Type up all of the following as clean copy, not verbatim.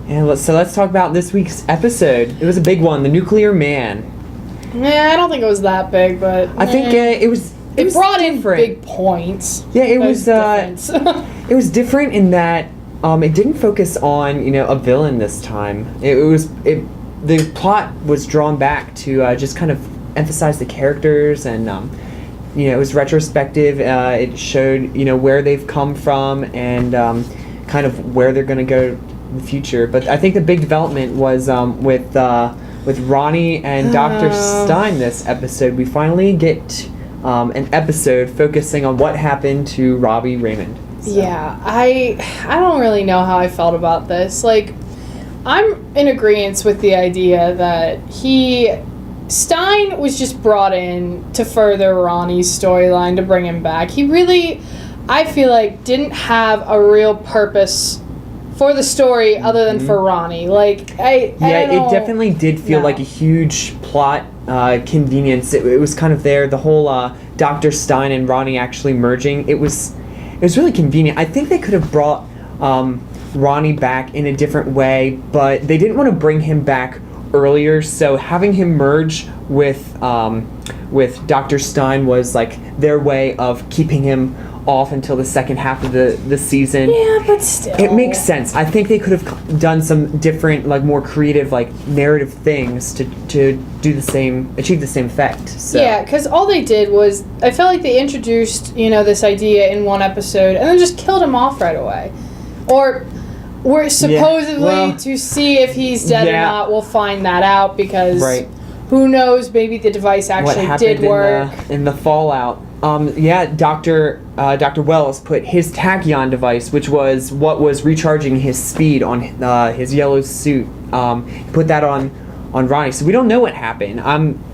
And let's talk about this week's episode. It was a big one, the Nuclear Man. Yeah, I don't think it was that big, but I think it was. It brought different. in big points. Yeah, it was. It was different in that it didn't focus on a villain this time. The plot was drawn back to just kind of emphasize the characters, and it was retrospective. It showed where they've come from and kind of where they're going to go in the future. But I think the big development was with Ronnie and Dr. Stein this episode. We finally get an episode focusing on what happened to Robbie Raymond. So. Yeah, I don't really know how I felt about this. Like, I'm in agreement with the idea that Stein was just brought in to further Ronnie's storyline, to bring him back. He really, I feel like, didn't have a real purpose for the story other than for Ronnie. Like, I don't know. It definitely did feel like a huge plot convenience. It was kind of there. The whole Dr. Stein and Ronnie actually merging. It was really convenient. I think they could have brought Ronnie back in a different way, but they didn't want to bring him back earlier. So having him merge with Dr. Stein was like their way of keeping him off until the second half of the season. Yeah, but still. It makes sense. I think they could have done some different, like more creative, like narrative things to achieve the same effect. So. Yeah, because all they did was, I felt like they introduced, this idea in one episode and then just killed him off right away. Or we're supposedly to see if he's dead or not. We'll find that out because who knows, maybe the device actually did work. In the fallout. Dr. Wells put his tachyon device, which was what was recharging his speed on his yellow suit. He put that on Ronnie. So we don't know what happened.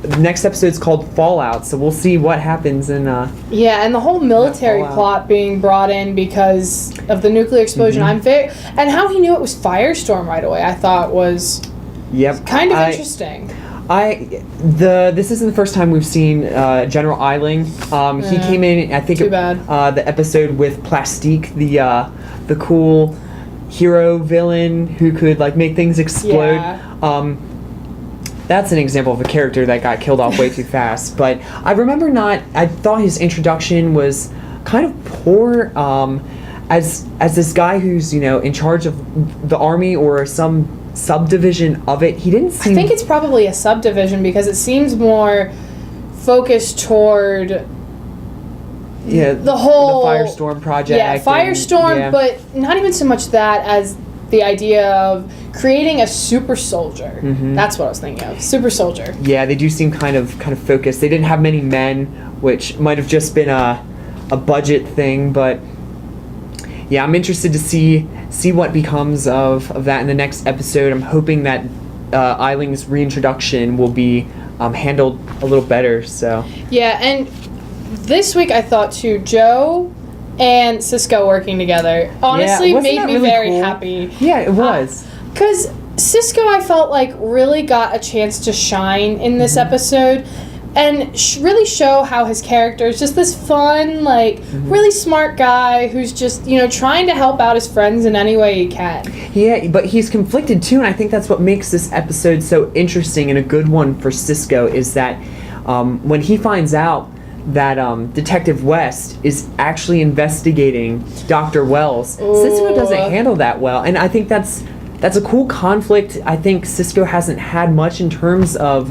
The next episode's called Fallout, so we'll see what happens in. And the whole military plot being brought in because of the nuclear explosion. And how he knew it was Firestorm right away, I thought was kind of interesting. This isn't the first time we've seen General Eiling. He came in, I think, the episode with Plastique, the cool hero villain who could like make things explode. Yeah. That's an example of a character that got killed off way too fast. But I thought his introduction was kind of poor. As this guy who's in charge of the army or some subdivision of it, he didn't seem... I think it's probably a subdivision because it seems more focused toward the whole... The Firestorm project. Yeah, Firestorm, but not even so much that as the idea of creating a super soldier. Mm-hmm. That's what I was thinking of. Super soldier. Yeah, they do seem kind of focused. They didn't have many men, which might have just been a budget thing, but... Yeah, I'm interested to see what becomes of that in the next episode. I'm hoping that Eiling's reintroduction will be handled a little better. So yeah, and this week I thought too, Joe and Cisco working together honestly made me really very happy. Yeah, it was. Because Cisco, I felt like really got a chance to shine in this episode. And really show how his character is just this fun, really smart guy who's just, trying to help out his friends in any way he can. Yeah, but he's conflicted too, and I think that's what makes this episode so interesting and a good one for Cisco is that when he finds out that Detective West is actually investigating Dr. Wells, Cisco doesn't handle that well, and I think that's a cool conflict. I think Cisco hasn't had much in terms of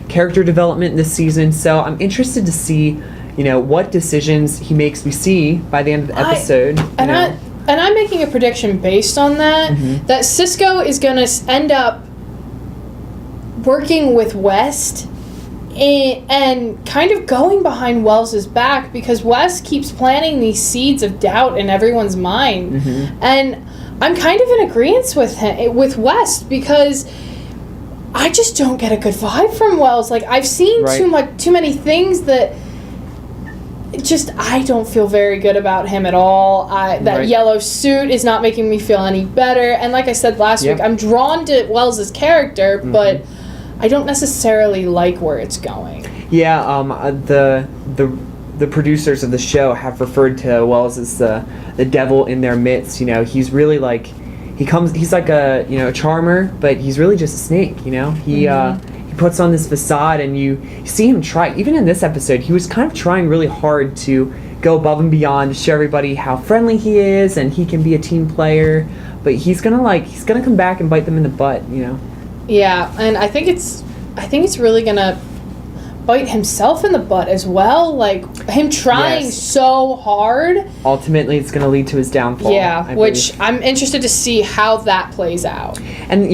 character development this season, so I'm interested to see, what decisions he makes. We see by the end of the episode. I'm making a prediction based on that, that Cisco is going to end up working with West and kind of going behind Wells's back because West keeps planting these seeds of doubt in everyone's mind, and I'm kind of in agreement with West because I just don't get a good vibe from Wells. Like, I've seen too many things that I don't feel very good about him at all. That yellow suit is not making me feel any better. And like I said last week, I'm drawn to Wells' character, but I don't necessarily like where it's going. Yeah, the producers of the show have referred to Wells as the devil in their midst. He's really he's like a, a charmer, but he's really just a snake, He puts on this facade, and you see him try. Even in this episode, he was kind of trying really hard to go above and beyond to show everybody how friendly he is, and he can be a team player. But he's gonna come back and bite them in the butt, Yeah, and I think it's really gonna bite himself in the butt as well. Like him trying so hard. Ultimately, it's gonna lead to his downfall. Yeah, which I'm interested to see how that plays out. And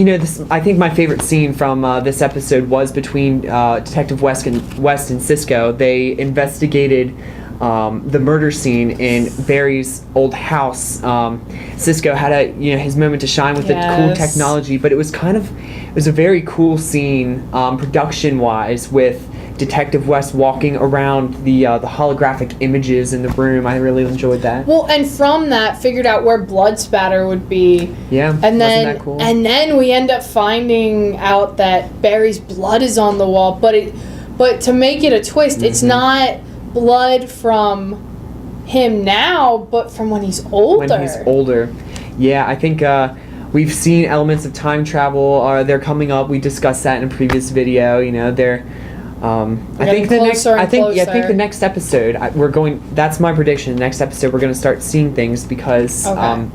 I think my favorite scene from this episode was between Detective West and Cisco. They investigated the murder scene in Barry's old house. Cisco had his moment to shine with the cool technology, but it was a very cool scene production wise with Detective West walking around the holographic images in the room. I really enjoyed that. Well, and from that, figured out where blood spatter would be. Yeah, and then wasn't that cool? And then we end up finding out that Barry's blood is on the wall, but to make it a twist, it's not blood from him now, but from when he's older. When he's older, yeah. I think we've seen elements of time travel. They're coming up. We discussed that in a previous video. They're. I think the next episode that's my prediction. The next episode we're going to start seeing things because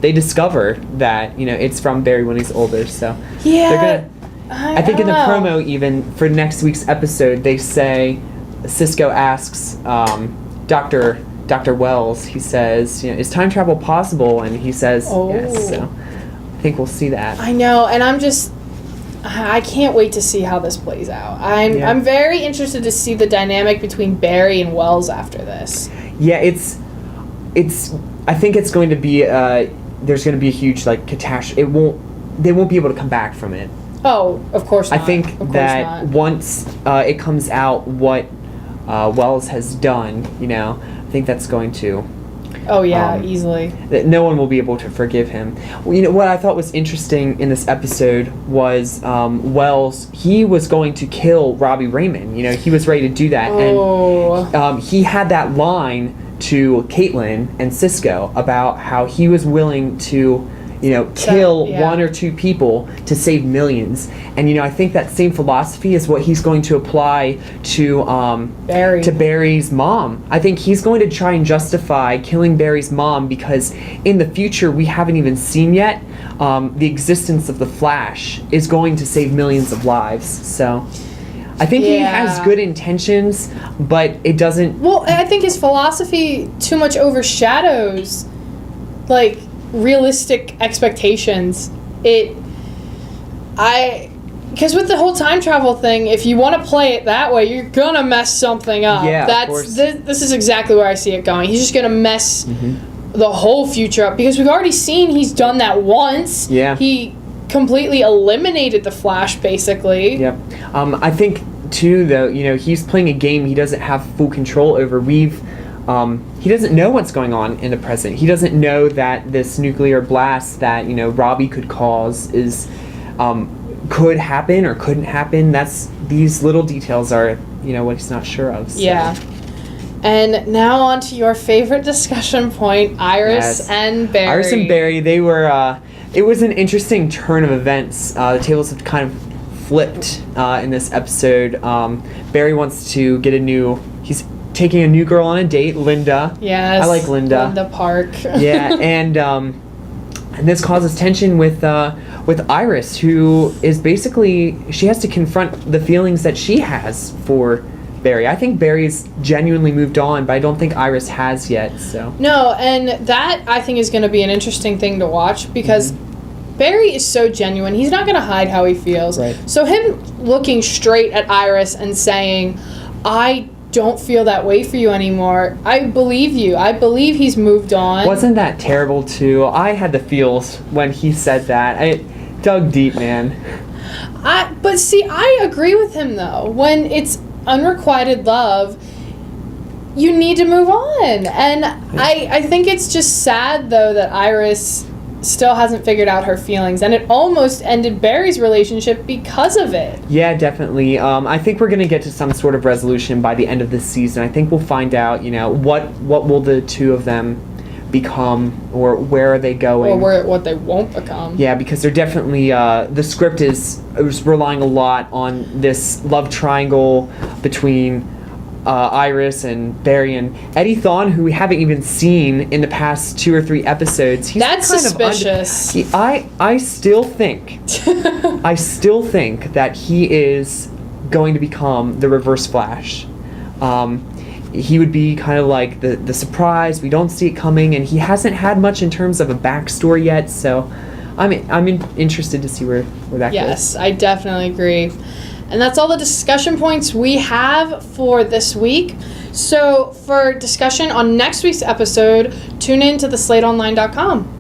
they discover that it's from Barry when he's older. So yeah, I think in the promo even for next week's episode they say Cisco asks Dr. Wells. He says, is time travel possible? And he says yes. So I think we'll see that. I know, and I can't wait to see how this plays out. I'm very interested to see the dynamic between Barry and Wells after this. Yeah, it's. I think it's going to be. There's going to be a huge catastrophe. They won't be able to come back from it. Oh, of course not. I think that once it comes out what Wells has done, I think that's going to. Oh yeah, easily. That no one will be able to forgive him. Well, what I thought was interesting in this episode was Wells. He was going to kill Robbie Raymond. He was ready to do that, and he had that line to Caitlin and Cisco about how he was willing to, kill one or two people to save millions. And I think that same philosophy is what he's going to apply to Barry's mom. I think he's going to try and justify killing Barry's mom because in the future we haven't even seen yet the existence of the Flash is going to save millions of lives. So I think he has good intentions, but it doesn't. Well, I think his philosophy too much overshadows realistic expectations. Because with the whole time travel thing, if you want to play it that way, you're gonna mess something up. Yeah, of course. This is exactly where I see it going. He's just gonna mess the whole future up because we've already seen he's done that once. Yeah. He completely eliminated the Flash, basically. Yep. I think too, though, he's playing a game he doesn't have full control over. He doesn't know what's going on in the present. He doesn't know that this nuclear blast that Robbie could cause could happen or couldn't happen. These little details are what he's not sure of. So. Yeah. And now on to your favorite discussion point, Iris and Barry. Iris and Barry, they were. It was an interesting turn of events. The tables have kind of flipped in this episode. Barry wants to get he's taking a new girl on a date, Linda. Yes. I like Linda. Linda Park. Yeah, and this causes tension with Iris, who is basically, she has to confront the feelings that she has for Barry. I think Barry's genuinely moved on, but I don't think Iris has yet. So no, and that I think is going to be an interesting thing to watch because Barry is so genuine. He's not going to hide how he feels. Right. So him looking straight at Iris and saying, I don't feel that way for you anymore. I believe you. I believe he's moved on. Wasn't that terrible too? I had the feels when he said that. It dug deep, man. But see, I agree with him though. When it's unrequited love, you need to move on. And I think it's just sad though that Iris still hasn't figured out her feelings, and it almost ended Barry's relationship because of it. Yeah, definitely. I think we're going to get to some sort of resolution by the end of this season. I think we'll find out, what will the two of them become, or where are they going, or what they won't become. Yeah, because they're definitely the script is relying a lot on this love triangle between Iris and Barry and Eddie Thawne, who we haven't even seen in the past 2 or 3 episodes. He's That's kind suspicious. I still think that he is going to become the Reverse Flash. He would be kind of like the surprise. We don't see it coming, and he hasn't had much in terms of a backstory yet. So, I'm interested to see where that goes. Yes, I definitely agree. And that's all the discussion points we have for this week. So for discussion on next week's episode, tune in to theslateonline.com.